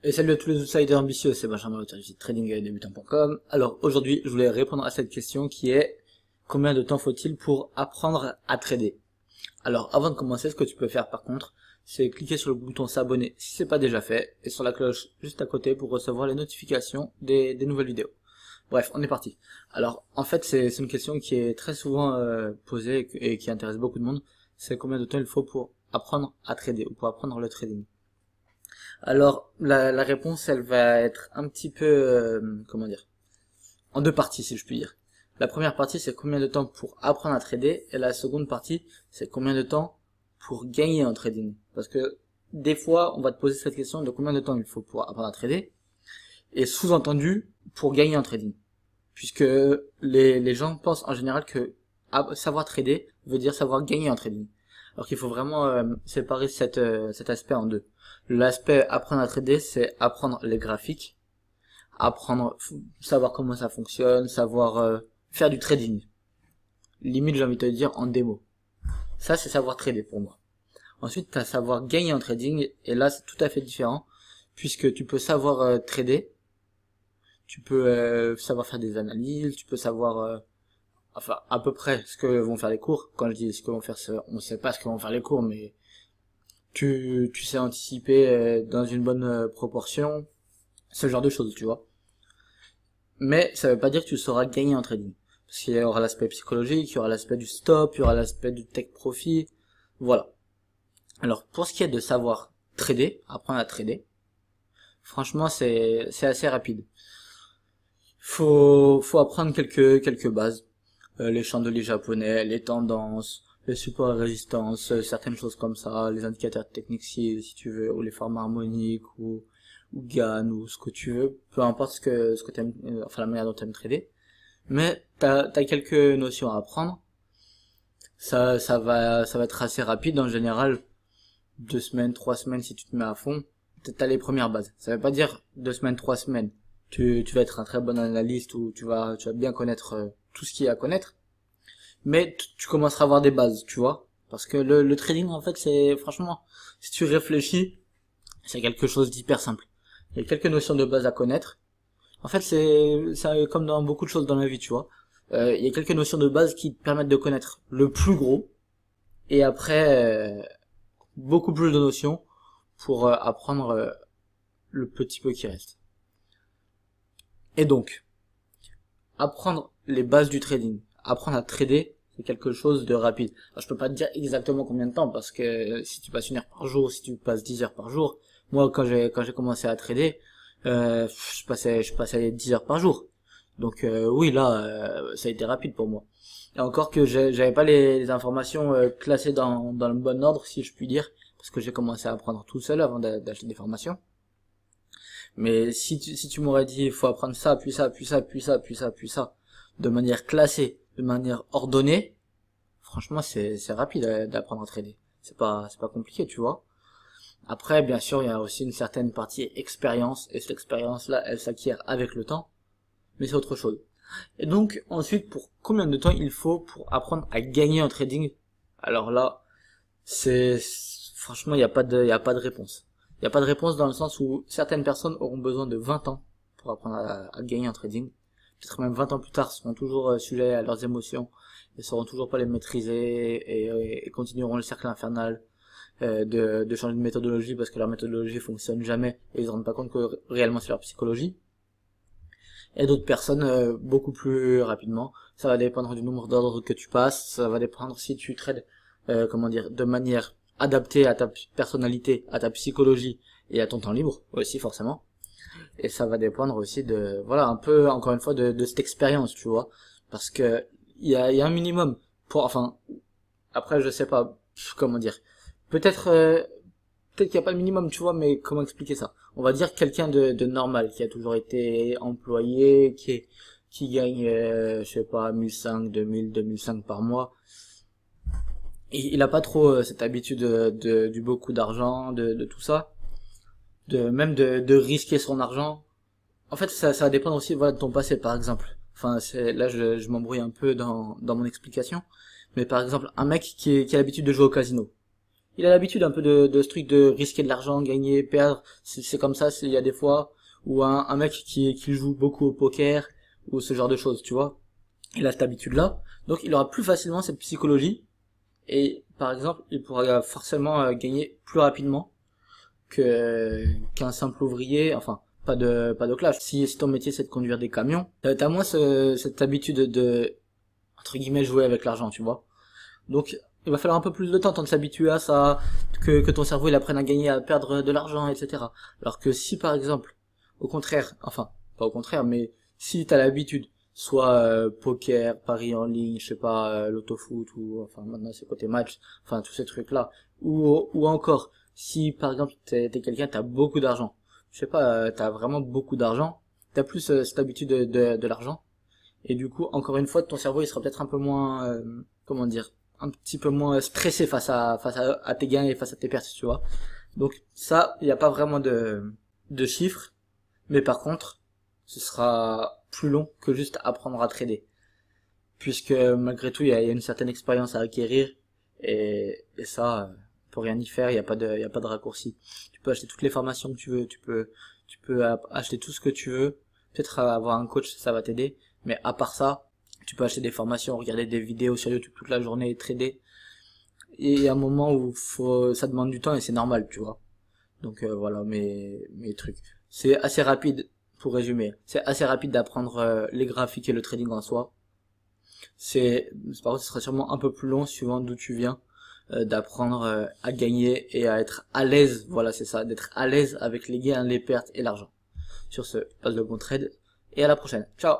Et salut à tous les outsiders ambitieux, c'est Benjamin, auteur du site tradingdebutant.com. Alors aujourd'hui, je voulais répondre à cette question qui est combien de temps faut-il pour apprendre à trader? Alors avant de commencer, ce que tu peux faire par contre, c'est cliquer sur le bouton s'abonner si c'est pas déjà fait et sur la cloche juste à côté pour recevoir les notifications des nouvelles vidéos. Bref, on est parti. Alors en fait, c'est une question qui est très souvent posée et qui intéresse beaucoup de monde. C'est combien de temps il faut pour apprendre à trader ou pour apprendre le trading. Alors, la réponse, elle va être un petit peu, comment dire, en deux parties, si je puis dire. La première partie, c'est combien de temps pour apprendre à trader, et la seconde partie, c'est combien de temps pour gagner en trading. Parce que, des fois, on va te poser cette question de combien de temps il faut pour apprendre à trader, et sous-entendu, pour gagner en trading. Puisque les gens pensent en général que savoir trader veut dire savoir gagner en trading. Alors qu'il faut vraiment séparer cet aspect en deux. L'aspect apprendre à trader, c'est apprendre les graphiques, savoir comment ça fonctionne, savoir faire du trading. Limite, j'ai envie de te dire en démo. Ça, c'est savoir trader pour moi. Ensuite, tu as savoir gagner en trading, et là, c'est tout à fait différent, puisque tu peux savoir trader, tu peux savoir faire des analyses, tu peux savoir enfin à peu près ce que vont faire les cours. Quand je dis ce que vont faire, on sait pas ce que vont faire les cours, mais tu sais anticiper dans une bonne proportion, ce genre de choses, tu vois. Mais ça veut pas dire que tu sauras gagner en trading. Parce qu'il y aura l'aspect psychologique, il y aura l'aspect du stop, il y aura l'aspect du take profit, voilà. Alors, pour ce qui est de savoir trader, apprendre à trader, franchement, c'est assez rapide. Faut apprendre quelques bases. Les chandeliers japonais, les tendances, les supports et résistances, certaines choses comme ça, les indicateurs techniques si tu veux, ou les formes harmoniques, ou GAN, ou ce que tu veux, peu importe ce que t'aimes, enfin la manière dont t'aimes trader. Mais t'as quelques notions à apprendre. Ça va être assez rapide en général, 2 semaines, 3 semaines si tu te mets à fond. T'as les premières bases. Ça veut pas dire 2 semaines, 3 semaines. Tu vas être un très bon analyste ou tu vas bien connaître tout ce qu'il y a à connaître. Mais tu commenceras à avoir des bases, tu vois. Parce que le trading, en fait, c'est, franchement, si tu réfléchis, c'est quelque chose d'hyper simple. Il y a quelques notions de base à connaître. En fait, c'est comme dans beaucoup de choses dans la vie, tu vois. Il y a quelques notions de base qui te permettent de connaître le plus gros. Et après, beaucoup plus de notions pour apprendre le petit peu qui reste. Et donc, apprendre les bases du trading, apprendre à trader, c'est quelque chose de rapide. Alors, je peux pas te dire exactement combien de temps, parce que si tu passes 1 heure par jour, si tu passes 10 heures par jour, moi quand j'ai commencé à trader, je passais 10 heures par jour. Donc oui, là, ça a été rapide pour moi. Et encore que j'avais pas les informations classées dans le bon ordre, si je puis dire, parce que j'ai commencé à apprendre tout seul avant d'acheter des formations. Mais si tu m'aurais dit, il faut apprendre ça, puis ça, puis ça, puis ça, puis ça, puis ça, de manière classée, de manière ordonnée, franchement, c'est rapide d'apprendre à trader. C'est pas compliqué, tu vois. Après, bien sûr, il y a aussi une certaine partie expérience, et cette expérience-là, elle s'acquiert avec le temps, mais c'est autre chose. Et donc, ensuite, pour combien de temps il faut pour apprendre à gagner en trading? Alors là, franchement, il y a pas de réponse. Il n'y a pas de réponse dans le sens où certaines personnes auront besoin de 20 ans pour apprendre à gagner en trading. Peut-être même 20 ans plus tard, seront toujours sujets à leurs émotions, et sauront toujours pas les maîtriser, et continueront le cercle infernal de changer de méthodologie parce que leur méthodologie fonctionne jamais, et ils se rendent pas compte que réellement c'est leur psychologie. Et d'autres personnes beaucoup plus rapidement. Ça va dépendre du nombre d'ordres que tu passes, ça va dépendre si tu trades, comment dire, de manière adapté à ta personnalité, à ta psychologie et à ton temps libre aussi forcément. Et ça va dépendre aussi de, voilà, un peu encore une fois de cette expérience, tu vois, parce que il y a un minimum pour, enfin, après je sais pas comment dire, peut-être peut-être qu'il n'y a pas le minimum, tu vois, mais comment expliquer ça? On va dire quelqu'un de normal qui a toujours été employé, qui gagne, je sais pas, 1500, 2000, 2005 par mois. Et il a pas trop cette habitude du beaucoup d'argent, de tout ça, même de risquer son argent. En fait, ça va dépendre aussi, voilà, de ton passé, par exemple. Enfin, là, je m'embrouille un peu dans mon explication. Mais par exemple, un mec qui a l'habitude de jouer au casino. il a l'habitude un peu de ce truc de risquer de l'argent, gagner, perdre. C'est comme ça, il y a des fois où un mec qui joue beaucoup au poker ou ce genre de choses, tu vois. Il a cette habitude-là, donc il aura plus facilement cette psychologie et par exemple, il pourra forcément gagner plus rapidement que qu'un simple ouvrier, enfin pas de clash. Si ton métier c'est de conduire des camions, t'as moins cette habitude de entre guillemets jouer avec l'argent, tu vois. Donc il va falloir un peu plus de temps de s'habituer à ça, que ton cerveau il apprenne à gagner, à perdre de l'argent, etc. Alors que si par exemple, au contraire, enfin pas au contraire, mais si t'as l'habitude, soit poker, paris en ligne, je sais pas, l'autofoot ou enfin maintenant c'est côté match, enfin tous ces trucs là, ou encore si par exemple t'es quelqu'un, t'as beaucoup d'argent, je sais pas, t'as vraiment beaucoup d'argent, t'as plus cette habitude de l'argent, et du coup encore une fois ton cerveau il sera peut-être un peu moins, comment dire, un petit peu moins stressé face à tes gains et face à tes pertes, tu vois. Donc ça, il n'y a pas vraiment de chiffres, mais par contre, ce sera plus long que juste apprendre à trader, puisque malgré tout, il y a une certaine expérience à acquérir, et ça, pour rien y faire, il y a pas de raccourci. Tu peux acheter toutes les formations que tu veux, tu peux acheter tout ce que tu veux, peut-être avoir un coach, ça va t'aider, mais à part ça, tu peux acheter des formations, regarder des vidéos sur YouTube toute la journée et trader. Et il y a un moment où ça demande du temps et c'est normal, tu vois. Donc voilà mes trucs. C'est assez rapide, pour résumer. C'est assez rapide d'apprendre les graphiques et le trading en soi. Par contre, ce sera sûrement un peu plus long suivant d'où tu viens, d'apprendre à gagner et à être à l'aise. Voilà, c'est ça, d'être à l'aise avec les gains, les pertes et l'argent. Sur ce, passe de bon trade et à la prochaine. Ciao.